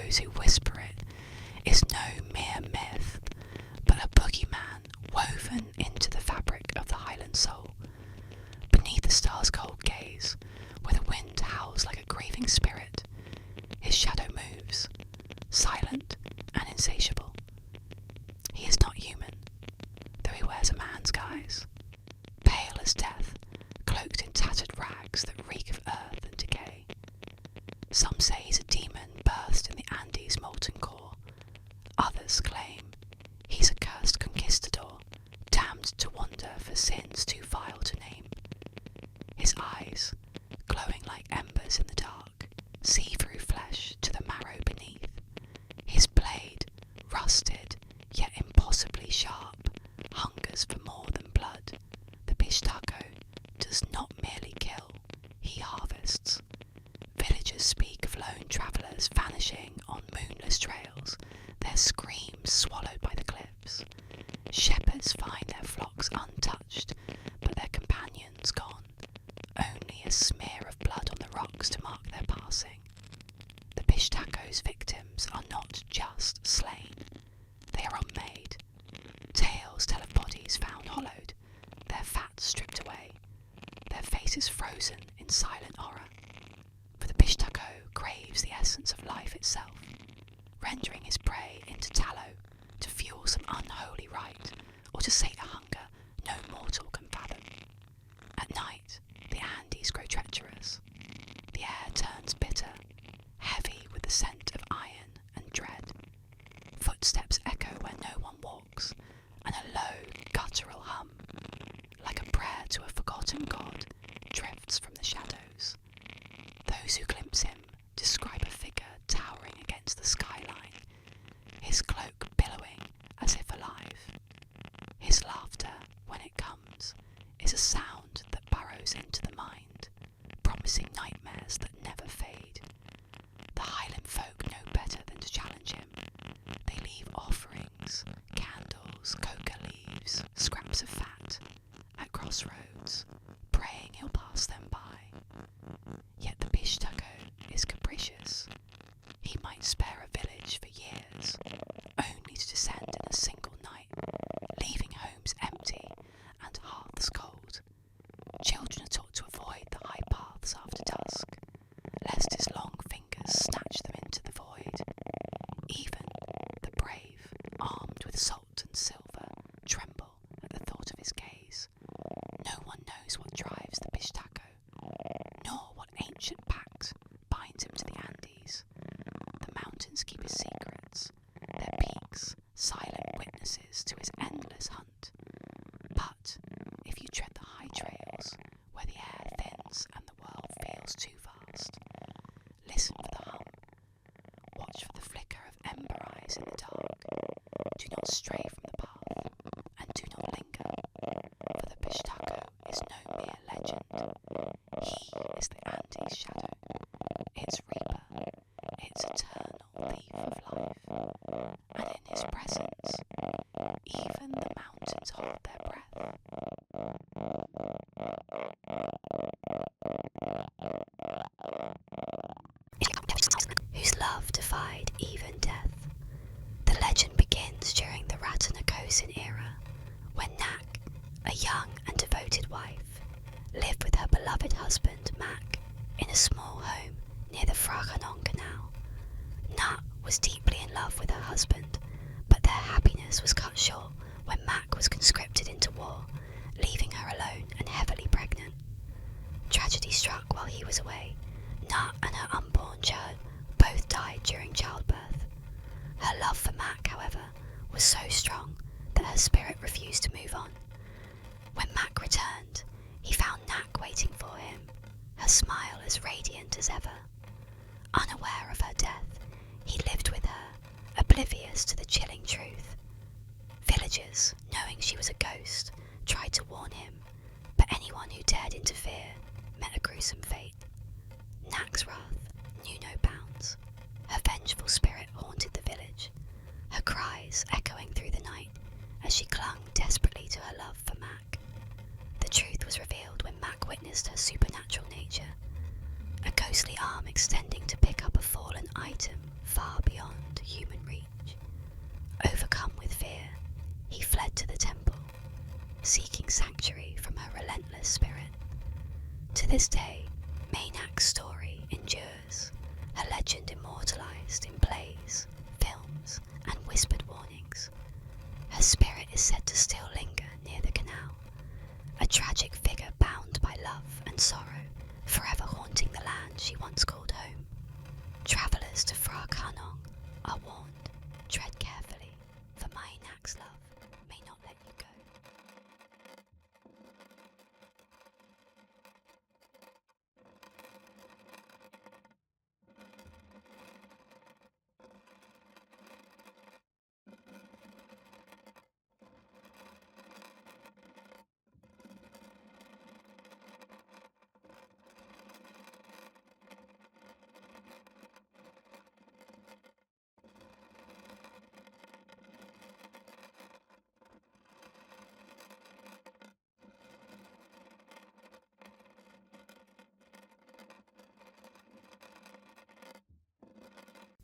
those who whisper it, is no mere myth, but a boogeyman woven into the fabric of the Highland soul. Beneath the star's cold gaze, where the wind howls like a grieving spirit, his shadow moves, silent and insatiable. He is not human, though he wears a man's guise, pale as death, cloaked in tattered rags that reek of earth and decay. Some say he's a demon birthed in the Andes' molten core. Others claim he's a cursed conquistador, damned to wander for sins too vile to name. His eyes, glowing like embers in the dark, see through flesh to the marrow beneath. His blade, rusted yet impossibly sharp, hungers for more than blood. The Pishtaco does not merely kill, he harvests. Villagers speak of lone travellers vanishing on moonless trails, their screams swallowed by the cliffs. Shepherds find their flocks untouched, but their companions gone, only a smear of blood on the rocks to mark their passing. The Pishtaco's victims are not just slain, they are unmade. Tales tell of bodies found hollowed, their fat stripped away, their faces frozen in silent horror. For the Pishtaco craves the essence of life itself, rendering his prey into tallow to fuel some unholy rite, or to sate a hunger no mortal can fathom. At night, the Andes grow treacherous. The air turns bitter, heavy with the scent of iron and dread. Footsteps echo where no one walks, and a low, guttural hum, like a prayer to a forgotten god, drifts from the shadows. Those who glimpse him describe a figure towering against the skyline, his cloak billowing as if alive. His laughter, when it comes, is a sound that burrows into the mind, promising nightmares that never fade. The Highland folk know better than to challenge him. They leave offerings, candles, coca leaves, scraps of fat, at crossroads, praying he'll pass them by. Yet the Pishtaco is capricious. He might spare a village for years, only to descend in a single night, leaving homes empty and hearths cold. Children are taught to avoid the high paths after dusk, lest his long fingers snatch them into the void. Even the brave, armed with salt and silver, tremble at the thought of his gaze. No one knows what drives the Pishtaco, nor what ancient pact binds him to the Andes. The mountains keep his secrets, their peaks silent witnesses to his endless hunt. But if you tread the high trails, where the air thins and the world feels too vast, listen for the hum, watch for the flicker of ember eyes in the dark. Do not stray from the path, and do not linger, for the Pishtaco is no mere legend. He is the Andes shadow, its reaper, its eternal thief of life, and in his presence, even the mountains hold their breath. Whose love defied even death. The legend begins during the Ratanakosin era, when Nak, a young and devoted wife, lived with her beloved husband Mac in a small home near the Fraganon Canal. Nak was deeply in love with her husband, but their happiness was cut short when Mac was conscripted into war, leaving her alone and heavily pregnant. Tragedy struck while he was away. Nak and her unborn child both died during childbirth. Her love for Mac, however, was so strong that her spirit refused to move on. When Mac returned, he found Nak waiting for him, her smile as radiant as ever. Unaware of her death, he lived with her, oblivious to the chilling truth. Villagers, knowing she was a ghost, tried to warn him, but anyone who dared interfere met a gruesome fate. Nak's wrath knew no bounds. Her vengeful spirit haunted the village, her cries echoing through the night as she clung desperately to her love for Mac. The truth was revealed when Mac witnessed her supernatural nature, a ghostly arm extending to pick up a fallen item far beyond To this day, Maynak's story endures, her legend immortalised in plays, films, and whispered warnings. Her spirit is said to still linger near the canal, a tragic figure bound by love and sorrow, forever haunting the land she once called home. Travellers to Phra Khanong are warned, tread carefully, for Maynak's love may not let you go.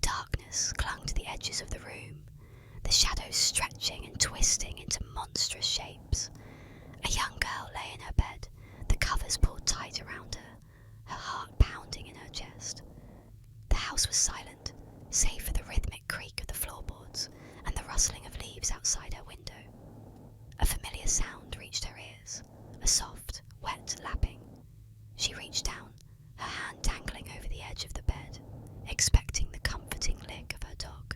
Darkness clung to the edges of the room, the shadows stretching and twisting into monstrous shapes. A young girl lay in her bed, the covers pulled tight around her, her heart pounding in her chest. The house was silent, save for the rhythmic creak of the floorboards and the rustling of leaves outside her window. A familiar sound reached her ears, a soft, wet lapping. She reached down, her hand dangling over the edge of the bed, expecting the comforting lick of her dog.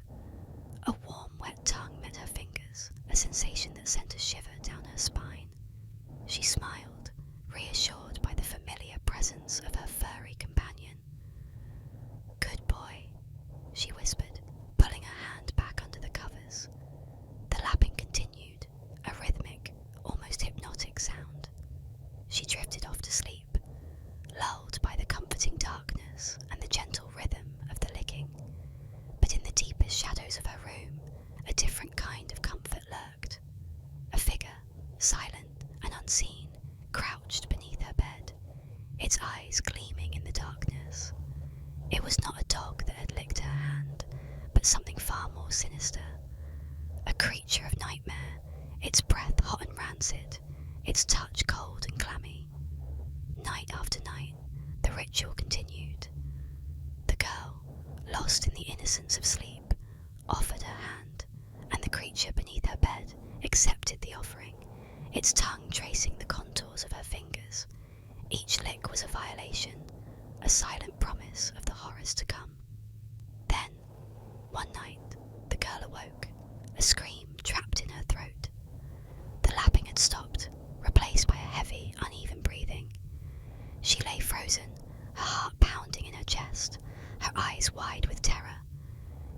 A warm, wet tongue met her fingers, a sensation that sent a shiver down her spine. She smiled, reassured by the familiar presence of her furry companion. "Good boy," she whispered, pulling her hand back under the covers. The lapping continued, a rhythmic, almost hypnotic sound. She drifted off to sleep, lulled by the comforting darkness and the gentle rhythm of the licking. But in the deepest shadows of her room, a different kind of comfort lurked. A figure, silent and unseen, crouched beneath her bed, its eyes gleaming in the darkness. It was not a dog that had licked her hand, but something far more sinister. A creature of nightmare, its breath hot and rancid, its touch cold and clammy. Night after night, the ritual continued. The girl, lost in the innocence of sleep, offered her hand, and the creature beneath her bed accepted the offering, its tongue tracing the contours of her fingers. Each lick was a violation, a silent promise of the horrors to come. Then, one night, the girl awoke, a scream trapped in her throat. The lapping had stopped, replaced by a heavy, uneven breathing. She lay frozen, her heart pounding in her chest, her eyes wide with terror.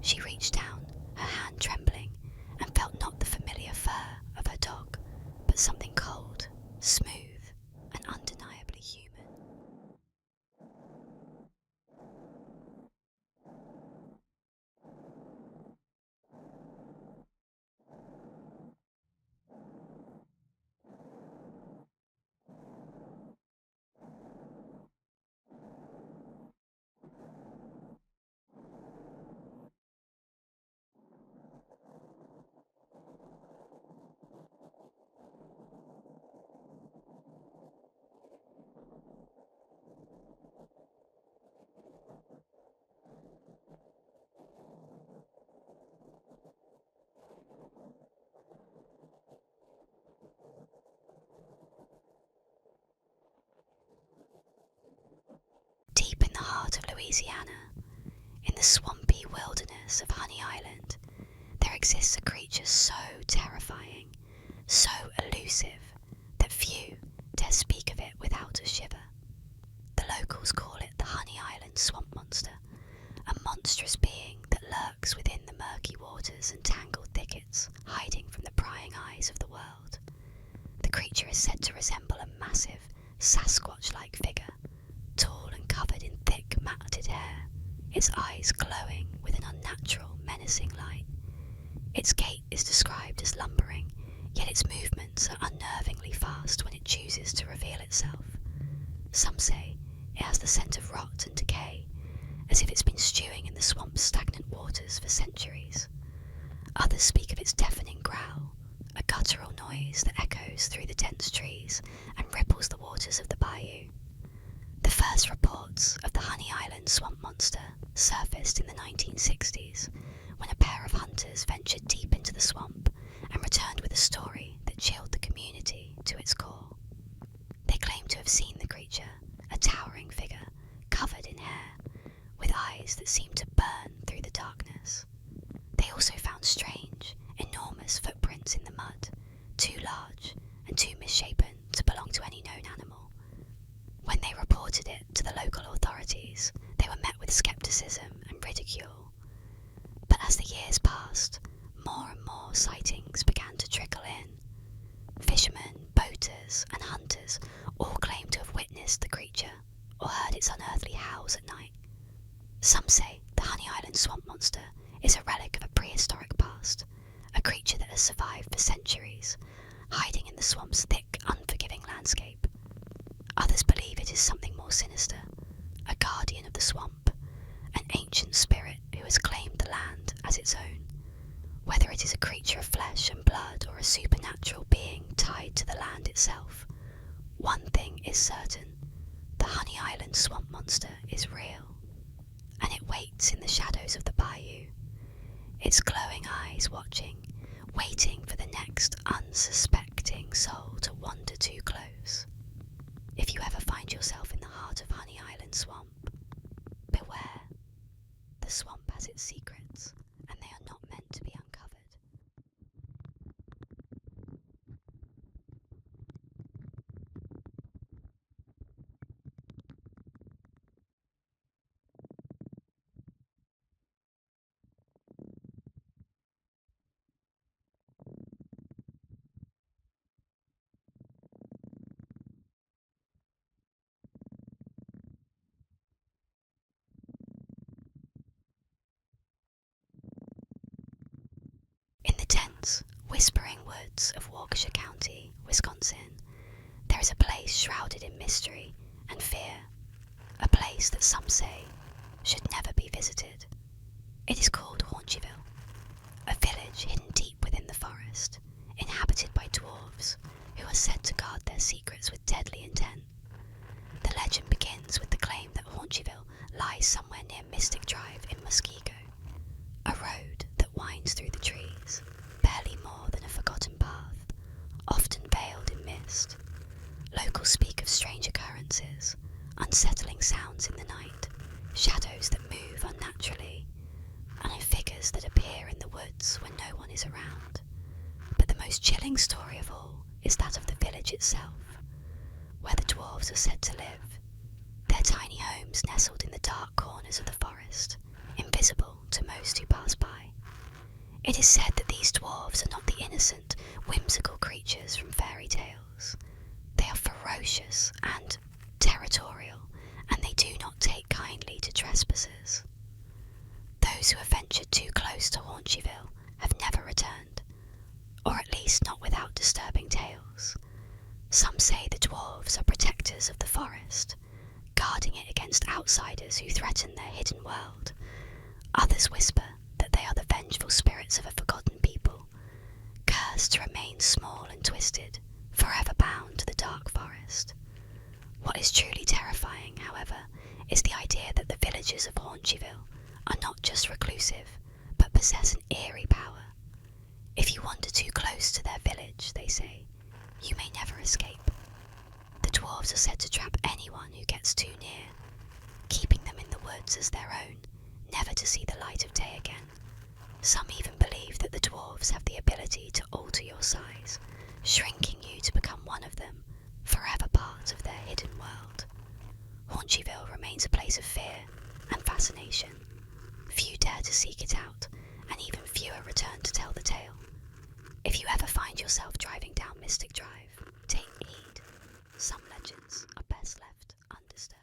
She reached down, her hand trembling, and felt not the familiar fur of her dog, but something cold, smooth, and undeniably human. Deep in the heart of Louisiana, in the swampy wilderness of Honey Island, there exists a creature so terrifying, so elusive, that few dare speak of it without a shiver. The locals call it the Honey Island Swamp Monster, a monstrous being that lurks within the murky waters and tangled thickets, hiding from the prying eyes of the world. The creature is said to resemble a massive, Sasquatch-like figure, tall and covered in thick, matted hair, its eyes glowing with an unnatural, menacing light. Its gait is described as lumbering, yet its movements are unnervingly fast when it chooses to reveal itself. Some say it has the scent of rot and decay, as if it's been stewing in the swamp's stagnant waters for centuries. Others speak of its deafening growl, a guttural noise that echoes through the dense trees and ripples the waters of the bayou. first reports of the Honey Island swamp monster surfaced in the 1960s when a pair of hunters ventured deep into the swamp and returned with a story that chilled the community to its core. They claimed to have seen the creature, a towering figure covered in hair, with eyes that seemed to burn through the darkness. They also found strange, enormous footprints in the mud, too large and too misshapen to belong to any known animal. When they reported it to the local authorities, they were met with skepticism and ridicule. But as the years passed, more and more sightings began to trickle in. Fishermen, boaters, and hunters all claimed to have witnessed the creature or heard its unearthly howls at night. Some say the Honey Island swamp monster is a relic of a prehistoric past, a creature that has survived for centuries, hiding in the swamp's thick, unforgiving landscape. Others believe it is something more sinister, a guardian of the swamp, an ancient spirit who has claimed the land as its own. Whether it is a creature of flesh and blood or a supernatural being tied to the land itself, one thing is certain: the Honey Island swamp monster is real, and it waits in the shadows of the bayou, its glowing eyes watching, waiting for the next unsuspecting soul to wander too close. If you ever find yourself in the heart of Honey Island swamp, beware. The swamp has its secrets, and they are not meant to be uncovered. In the dense, whispering woods of Waukesha County, Wisconsin, there is a place shrouded in mystery and fear, a place that some say should never be visited. It is called Haunchyville, a village hidden deep within the forest, inhabited by dwarves who are said to guard their secrets with deadly intent. The legend begins with the claim that Haunchyville lies somewhere near Mystic Drive in Muskego, a road that winds through the trees, barely more than a forgotten path, often veiled in mist. Locals speak of strange occurrences, unsettling sounds in the night, shadows that move unnaturally, and figures that appear in the woods when no one is around. But the most chilling story of all is that of the village itself, where the dwarves are said to live, their tiny homes nestled in the dark corners of the forest, invisible to most who pass by. It is said that these dwarves are not the innocent, whimsical creatures from fairy tales. They are ferocious and territorial, and they do not take kindly to trespassers. Those who have ventured too close to Haunchyville have never returned, or at least not without disturbing tales. Some say the dwarves are protectors of the forest, guarding it against outsiders who threaten their hidden world. Others whisper that they are the vengeful spirits of a forgotten people, cursed to remain small and twisted, forever bound to the dark forest. What is truly terrifying, however, is the idea that the villagers of Haunchyville are not just reclusive, but possess an eerie power. If you wander too close to their village, they say, you may never escape. The dwarves are said to trap anyone who gets too near, keeping them in the woods as their own, never to see the light of day again. Some even believe that the dwarves have the ability to alter your size, shrinking you to become one of them, forever part of their hidden world. Haunchyville remains a place of fear and fascination. Few dare to seek it out, and even fewer return to tell the tale. If you ever find yourself driving down Mystic Drive, take heed. Some legends are best left undisturbed.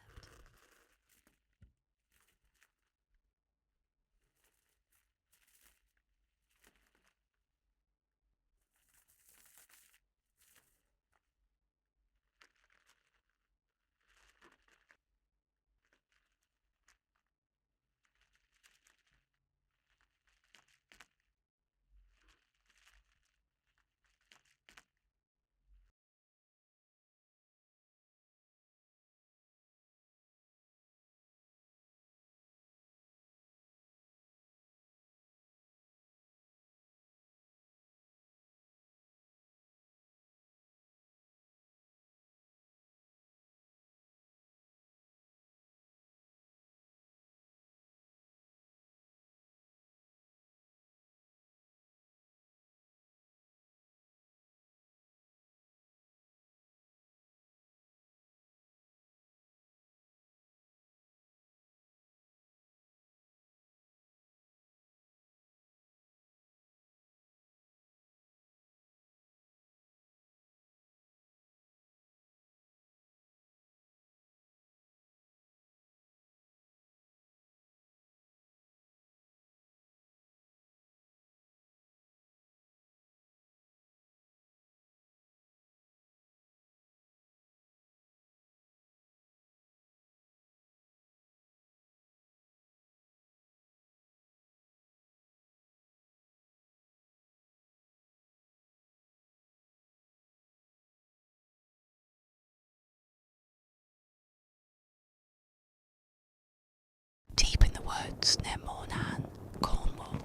Fields near Mornan, Cornwall,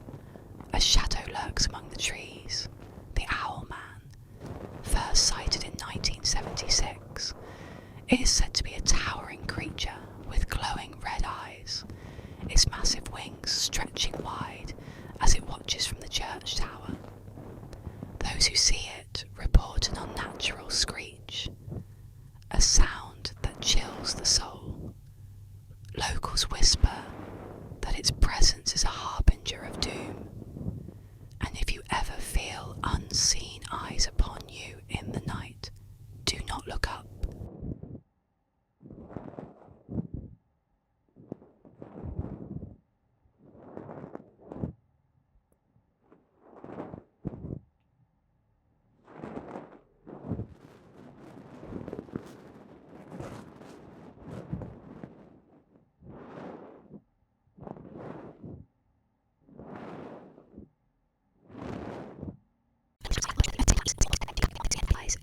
a shadow lurks among the trees. The Owl Man, first sighted in 1976, it is said to be a towering creature with glowing red eyes, its massive wings stretching wide as it watches from the church tower. Those who see it report an unnatural screech, a sound that chills the soul. Locals whisper that its presence is a harbinger of doom, and if you ever feel unseen eyes upon you in the night, do not look up.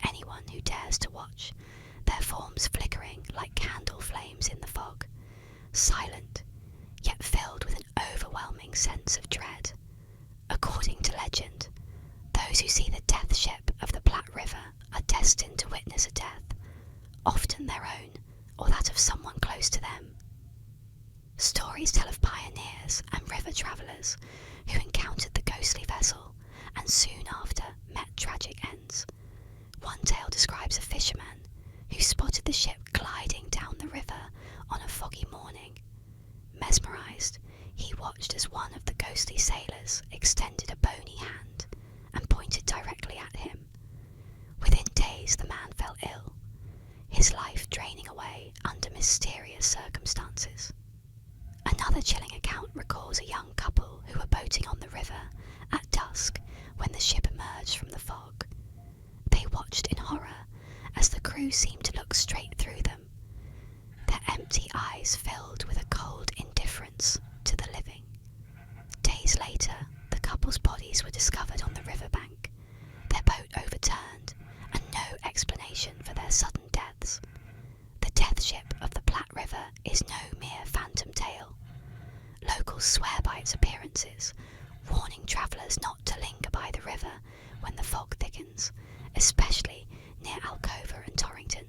Anyone who dares to watch, their forms flickering like candle flames in the fog, silent, yet filled with an overwhelming sense of dread. According to legend, those who see the death ship of the Platte River are destined to witness a death, often their own or that of someone close to them. Stories tell of pioneers and river travellers who encountered the ghostly vessel and soon after met tragic ends. One tale describes a fisherman who spotted the ship gliding down the river on a foggy morning. Mesmerised, he watched as one of the ghostly sailors extended a bony hand and pointed directly at him. Within days the man fell ill, his life draining away under mysterious circumstances. Another chilling account recalls a young couple who were boating on the river at dusk when the ship emerged from the fog. They watched in horror as the crew seemed to look straight through them, their empty eyes filled with a cold indifference to the living. Days later, the couple's bodies were discovered on the riverbank, their boat overturned, and no explanation for their sudden deaths. The death ship of the Platte River is no mere phantom tale. Locals swear by its appearances, warning travellers not to linger by the river when the fog thickens, especially near Alcova and Torrington.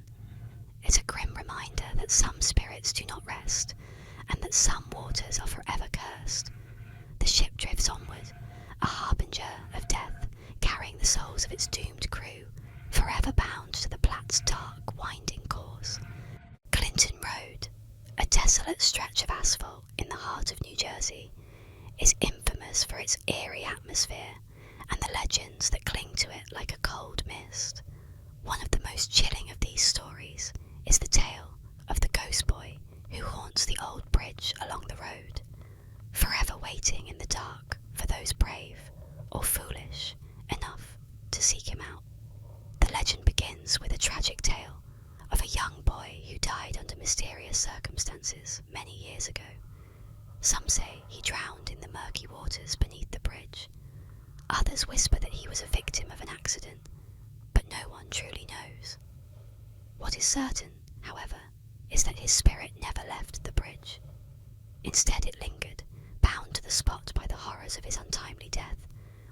It's a grim reminder that some spirits do not rest, and that some waters are forever cursed. The ship drifts onward, a harbinger of death, carrying the souls of its doomed crew, forever bound to the Platte's dark, winding course. Clinton Road, a desolate stretch of asphalt in the heart of New Jersey, is infamous for its eerie atmosphere and the legends that cling to it like a cold mist. One of the most chilling of these stories is the tale of the ghost boy who haunts the old bridge along the road, forever waiting in the dark for those brave or foolish enough to seek him out. The legend begins with a tragic tale of a young boy who died under mysterious circumstances many years ago. Some say he drowned in the murky waters beneath the bridge. Others whisper that he was a victim of an accident, but no one truly knows. What is certain, however, is that his spirit never left the bridge. Instead it lingered, bound to the spot by the horrors of his untimely death,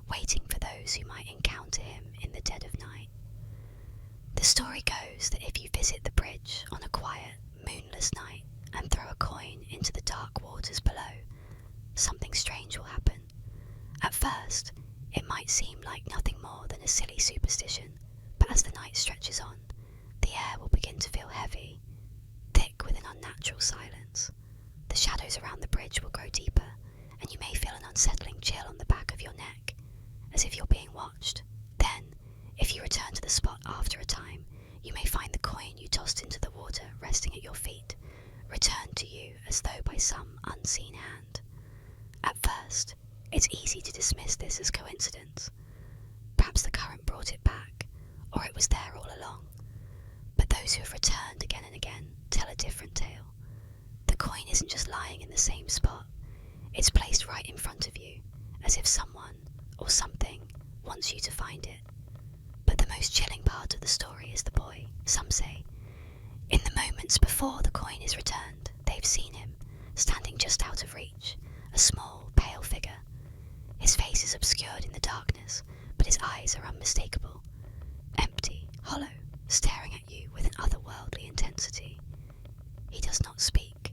waiting for those who might encounter him in the dead of night. The story goes that if you visit the bridge on a quiet, moonless night and throw a coin into the dark waters below, something strange will happen. At first, it might seem like nothing more than a silly superstition, but as the night stretches on, the air will begin to feel heavy, thick with an unnatural silence. The shadows around the bridge will grow deeper, and you may feel an unsettling chill on the back of your neck, as if you're being watched. Then, if you return to the spot after a time, you may find the coin you tossed into the water resting at your feet, returned to you as though by some unseen hand. At first, it's easy to dismiss this as coincidence. Perhaps the current brought it back, or it was there all along. But those who have returned again and again tell a different tale. The coin isn't just lying in the same spot, it's placed right in front of you, as if someone or something wants you to find it. But the most chilling part of the story is the boy, some say. In the moments before the coin is returned, they've seen him, standing just out of reach, a a small, pale figure. His face is obscured in the darkness, but his eyes are unmistakable, empty, hollow, staring at you with an otherworldly intensity. He does not speak.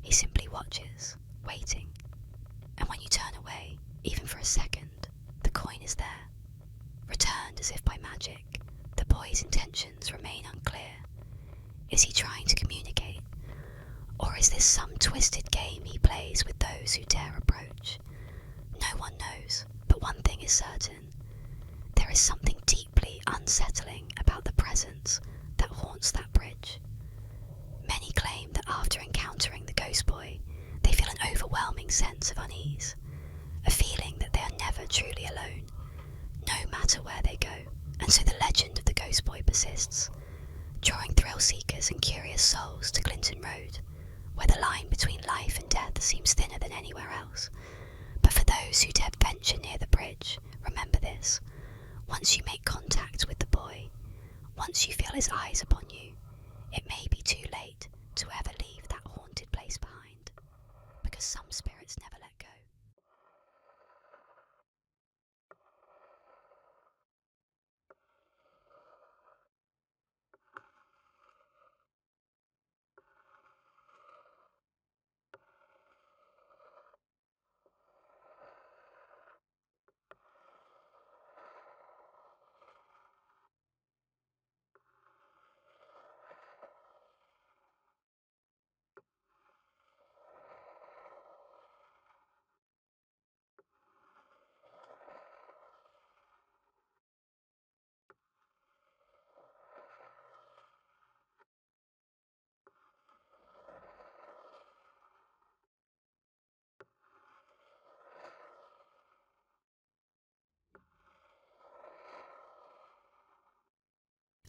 He simply watches, waiting. And when you turn away, even for a second, the coin is there. Returned as if by magic, the boy's intentions remain unclear. Is he trying to communicate? Or is this some twisted game he plays with those who dare approach? No one knows, but one thing is certain. There is something deeply unsettling about the presence that haunts that bridge. Many claim that after encountering the ghost boy, they feel an overwhelming sense of unease, a feeling that they are never truly alone, no matter where they go. And so the legend of the ghost boy persists, drawing thrill seekers and curious souls to Clinton Road, where the line between life and death seems thinner than anywhere else. But for those who dare venture near the bridge, remember this: once you make contact with the boy, once you feel his eyes upon you, it may be too late to ever leave that haunted place behind, because some spirits never let go.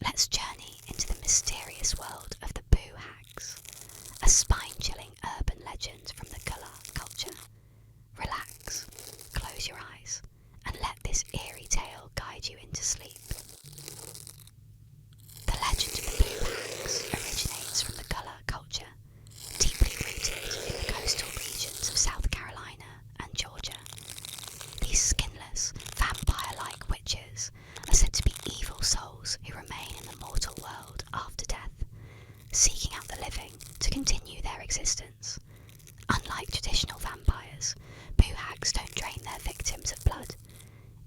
Let's journey into the mysterious world of the Boo Hags, a spine-chilling urban legend from the Gullah culture. Relax, close your eyes, and let this eerie tale guide you into sleep. The legend of the Boo Hags originates from the Gullah culture, deeply rooted in the coastal regions of South Carolina and Georgia. These skinless, vampire-like witches are said to be evil souls who remain in the mortal world after death, seeking out the living to continue their existence. Unlike traditional vampires, Boo Hags don't drain their victims of blood.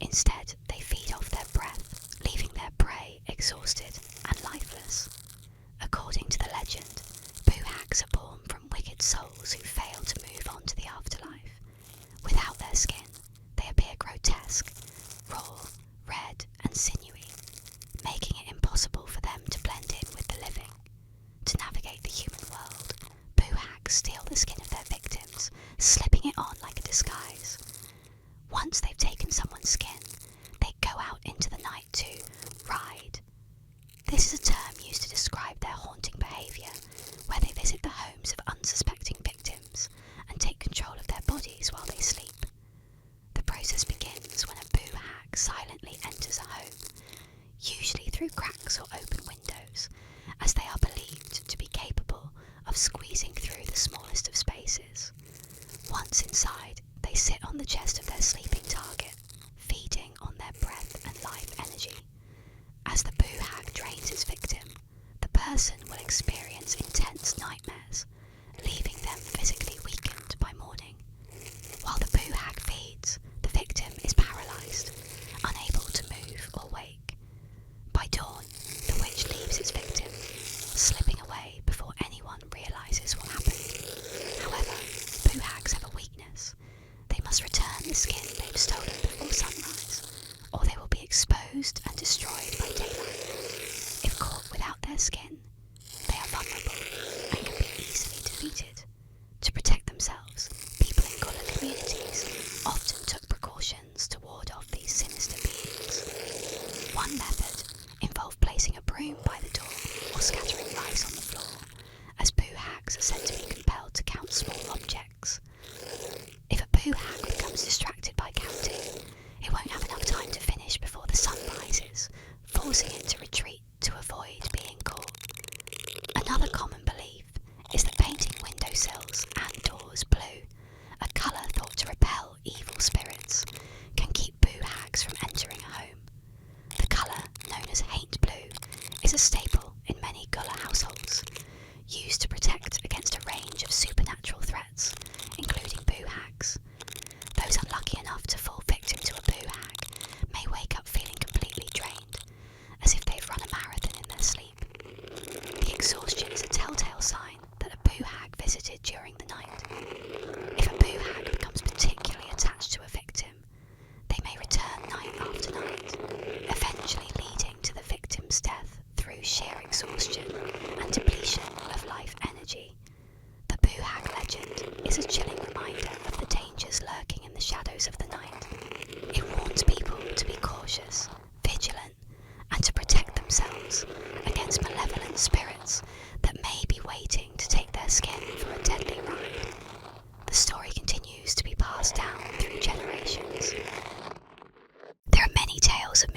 Instead, they feed off their breath, leaving their prey exhausted and lifeless. According to the legend, Boo Hags are born from wicked souls who fail to move on to the afterlife. Without their skin, they appear grotesque, raw, red and sinewy, making it impossible for them to blend in with the living. To navigate the human world, Boo Hags steal the skin of their victims, slipping it on like a disguise. Once they've taken someone's skin, they go out into the night to ride. This is a term used to describe their haunting behaviour, where they visit the homes of unsuspecting victims and take control of their bodies while they sleep. The process begins when a Boo Hag silently enters a home, usually through cracks or open windows, as they are believed to be capable of squeezing through the smallest of spaces. Once inside, they sit on the chest of their sleeping target, feeding on their breath and life energy. As the Boo Hag drains its victim, the person will experience intense nightmares, leaving them physically weakened by morning. While the Boo Hag feeds, the victim is paralysed, unable to move or wake. By dawn,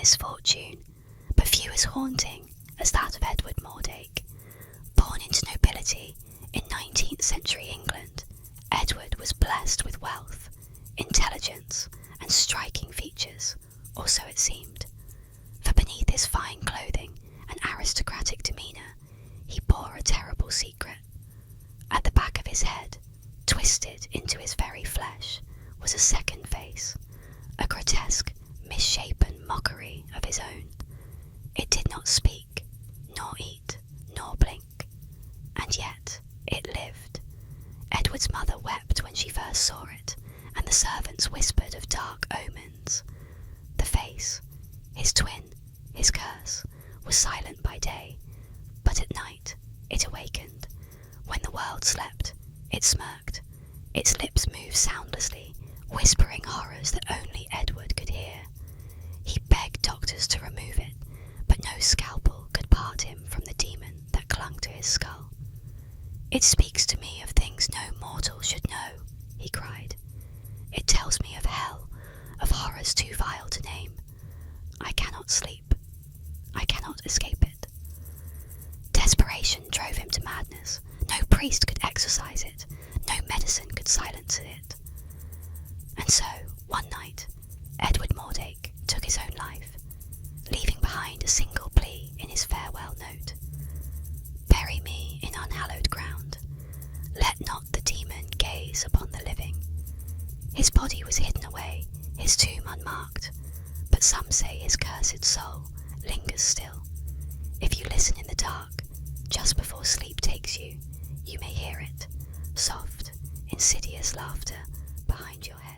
misfortune, but few as haunting as that of Edward Mordache. Born into nobility in 19th century England, Edward was blessed with wealth, intelligence, and striking features, or so it seemed. For beneath his fine clothing and aristocratic demeanour, he bore a terrible secret. At the back of his head, twisted into his very flesh, was a second face, a grotesque, misshapen mockery of his own. It did not speak, nor eat, nor blink, and yet it lived. Edward's mother wept when she first saw it, and the servants whispered of dark omens. The face, his twin, his curse, was silent by day, but at night it awakened. When the world slept, it smirked. Its lips moved soundlessly, whispering horrors that only Edward could hear. He begged doctors to remove it, but no scalpel could part him from the demon that clung to his skull. "It speaks to me of things no mortal should know," he cried. "It tells me of hell, of horrors too vile to name. I cannot sleep. I cannot escape it." Desperation drove him to madness. No priest could exorcise it. No medicine could silence it. And so, one night, Edward Mordache took his own life, leaving behind a single plea in his farewell note: "Bury me in unhallowed ground. Let not the demon gaze upon the living." His body was hidden away, his tomb unmarked, but some say his cursed soul lingers still. If you listen in the dark, just before sleep takes you, you may hear it, soft, insidious laughter behind your head.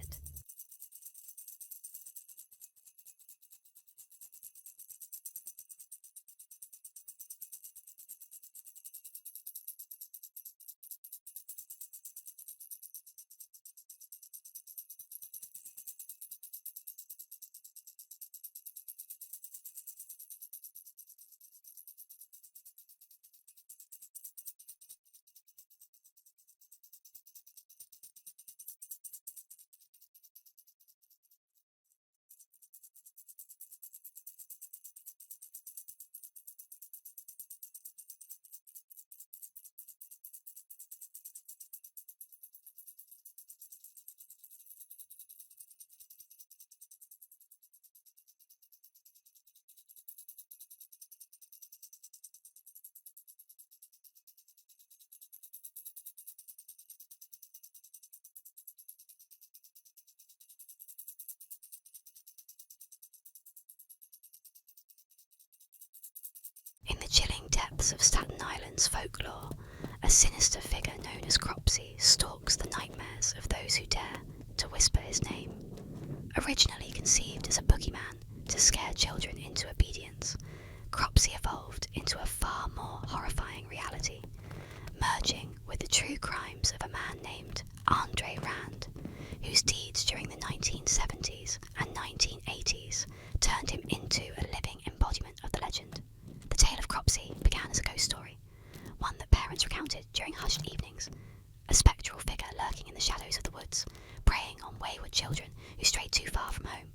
In the chilling depths of Staten Island's folklore, a sinister figure known as Cropsey stalks the nightmares of those who dare to whisper his name. Originally conceived as a boogeyman to scare children into obedience, Cropsey evolved into a far more horrifying reality, merging with the true crimes of a man named Andre Rand, whose deeds during the 1970s and 1980s turned him into a living embodiment of the legend. The tale of Cropsey began as a ghost story, one that parents recounted during hushed evenings, a spectral figure lurking in the shadows of the woods, preying on wayward children who strayed too far from home.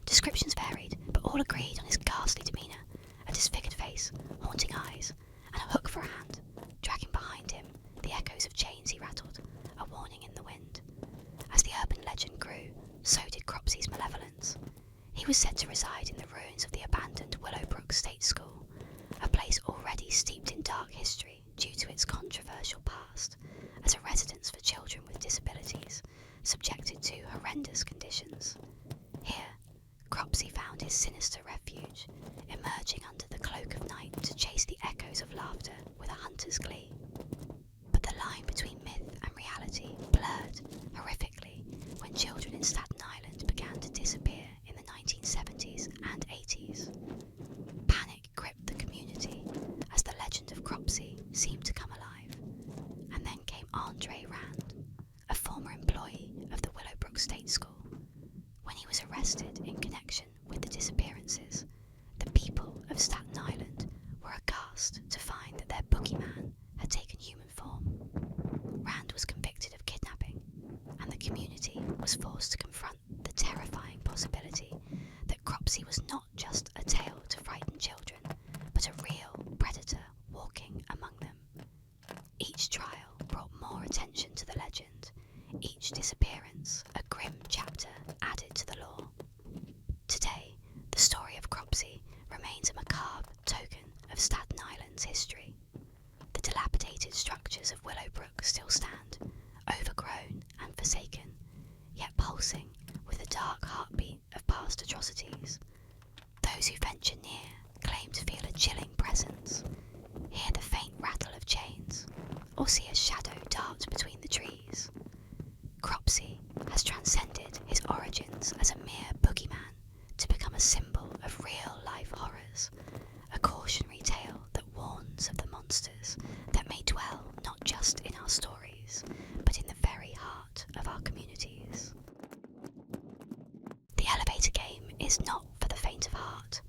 Descriptions varied, but all agreed on his ghastly demeanour, a disfigured face, haunting eyes, and a hook for a hand, dragging behind him the echoes of chains he rattled, a warning in the wind. As the urban legend grew, so did Cropsey's malevolence. He was said to reside in the ruins of the abandoned Willowbrook State School, a place already steeped in dark history due to its controversial past, as a residence for children with disabilities, subjected to horrendous conditions. Here, Cropsey found his sinister refuge, emerging under the cloak of night to chase the echoes of laughter with a hunter's glee. But the line between myth and reality blurred horrifically when children in Staten Island began to disappear in the 1970s and 80s. Panic gripped the community as the legend of Cropsey seemed to come alive. And then came Andre Rand, a former employee of the Willowbrook State School. When he was arrested in connection with the disappearances, the people of Staten Island were aghast to find that their boogeyman had taken human form. Rand was convicted of kidnapping, and the community was forced to confront the terrifying possibility that Cropsey was not just its history. The dilapidated structures of Willowbrook still stand, overgrown and forsaken, yet pulsing with the dark heartbeat of past atrocities. Those who venture near claim to feel a chilling presence, hear the faint rattle of chains, or see a shadow dart between the trees. Cropsey has transcended his origins as a mere boogeyman to become a symbol of real-life horrors, a cautionary tale that warns of the monsters that may dwell not just in our stories, but in the very heart of our communities. The elevator game is not for the faint of heart.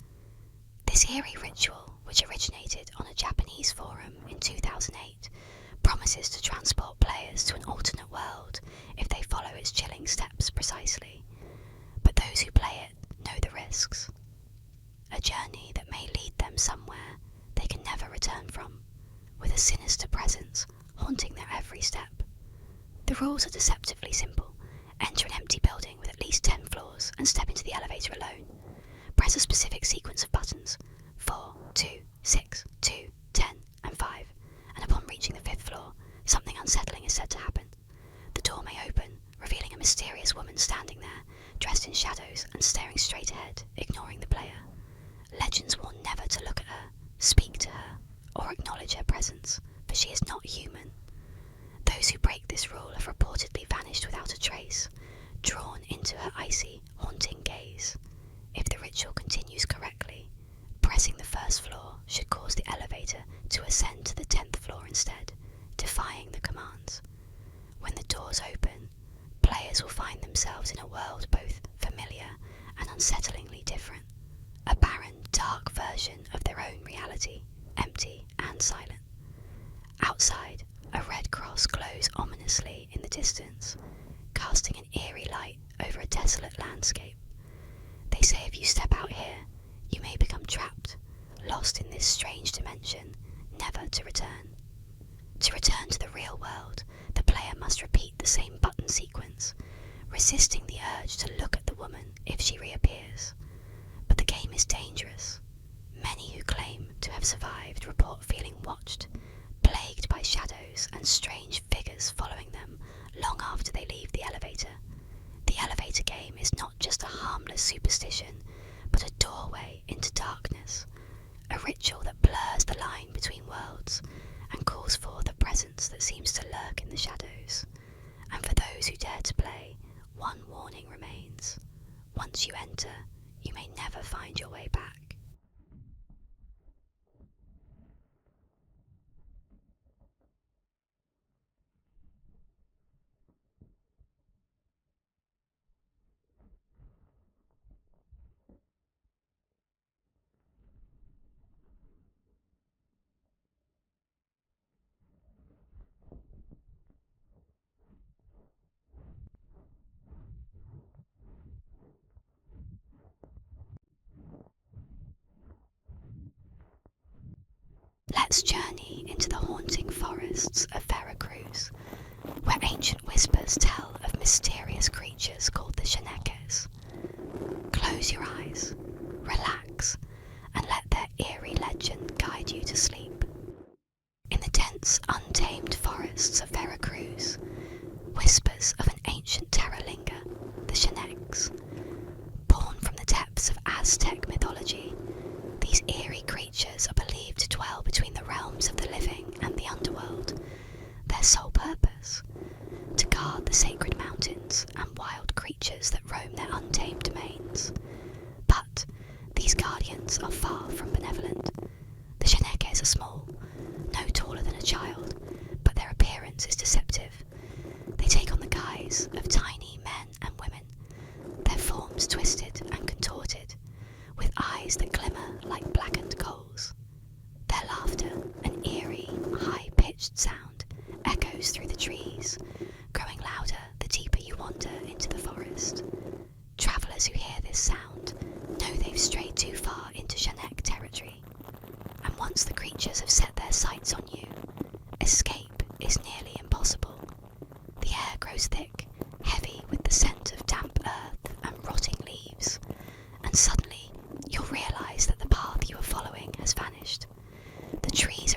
This eerie ritual, which originated on a Japanese forum in 2008, promises to transport players to an alternate world if they follow its chilling steps precisely. But those who play it know the risks. A journey that may lead them somewhere they can never return from, with a sinister presence haunting their every step. The rules are deceptively simple. Enter an empty building with at least 10 floors and step into the elevator alone. Press a specific sequence of buttons, 4, 2, 6, 2, 10, and 5, and upon reaching the 5th floor, something unsettling is said to happen. The door may open, revealing a mysterious woman standing there, dressed in shadows and staring straight ahead, ignoring the player. Legends warn never to look at her, speak to her, or acknowledge her presence, for she is not human. Those who break this rule have reportedly vanished without a trace, drawn into her icy, haunting gaze. If the ritual continues correctly, pressing the 1st floor should cause the elevator to ascend to the 10th floor instead, defying the commands. When the doors open, players will find themselves in a world both familiar and unsettlingly different, a barren, dark version of their own reality, empty and silent. Outside, a red cross glows ominously in the distance, casting an eerie light over a desolate landscape. They say if you step out here, you may become trapped, lost in this strange dimension, never to return. To return to the real world, the player must repeat the same button sequence, resisting the urge to look at the woman if she reappears. But the game is dangerous. Many who claim to have survived report feeling watched, plagued by shadows and strange figures following them long after they leave the elevator. The elevator game is not just a harmless superstition, but a doorway into darkness, a ritual that blurs the line between worlds and calls forth a presence that seems to lurk in the shadows. And for those who dare to play, one warning remains. Once you enter, you may never find your way back. Let's journey into the haunting forests of Veracruz, where ancient whispers tell of mysterious creatures called the Shenekes. Close your eyes, relax, and let their eerie legend guide you to sleep. In the dense, untamed forests of Veracruz, whispers of an ancient terror linger, the Shenekes. Born from the depths of Aztec mythology, these eerie creatures are believed to dwell between the realms of the living and the underworld. Their sole purpose? To guard the sacred mountains and wild creatures that roam their untamed domains. But these guardians are far from benevolent. The Shenekes are small, no taller than a child, but their appearance is deceptive. They take on the guise of tiny men and women, their forms twisted and contorted, with eyes that glimmer like blackened coals. Their laughter, an eerie, high-pitched sound, echoes through the trees, growing louder the deeper you wander into the forest. Travellers who hear this sound know they've strayed too far into Shenek territory, and once the creatures have set their sights on you, escape is nearly impossible. The air grows thick, heavy with the scent of damp earth and rotting leaves, and suddenly you'll realise that the path you were following has vanished. The trees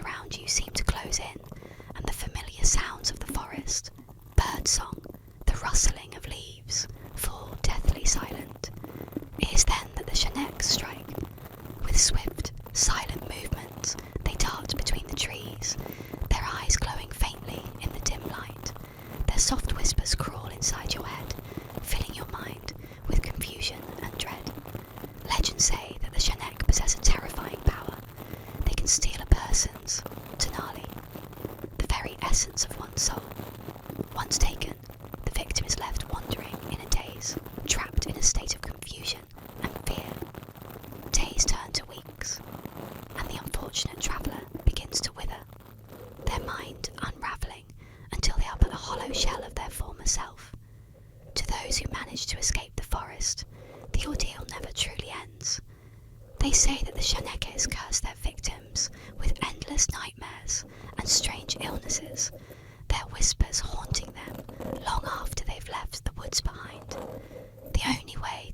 ordeal never truly ends. They say that the Shanekes curse their victims with endless nightmares and strange illnesses, their whispers haunting them long after they've left the woods behind. The only way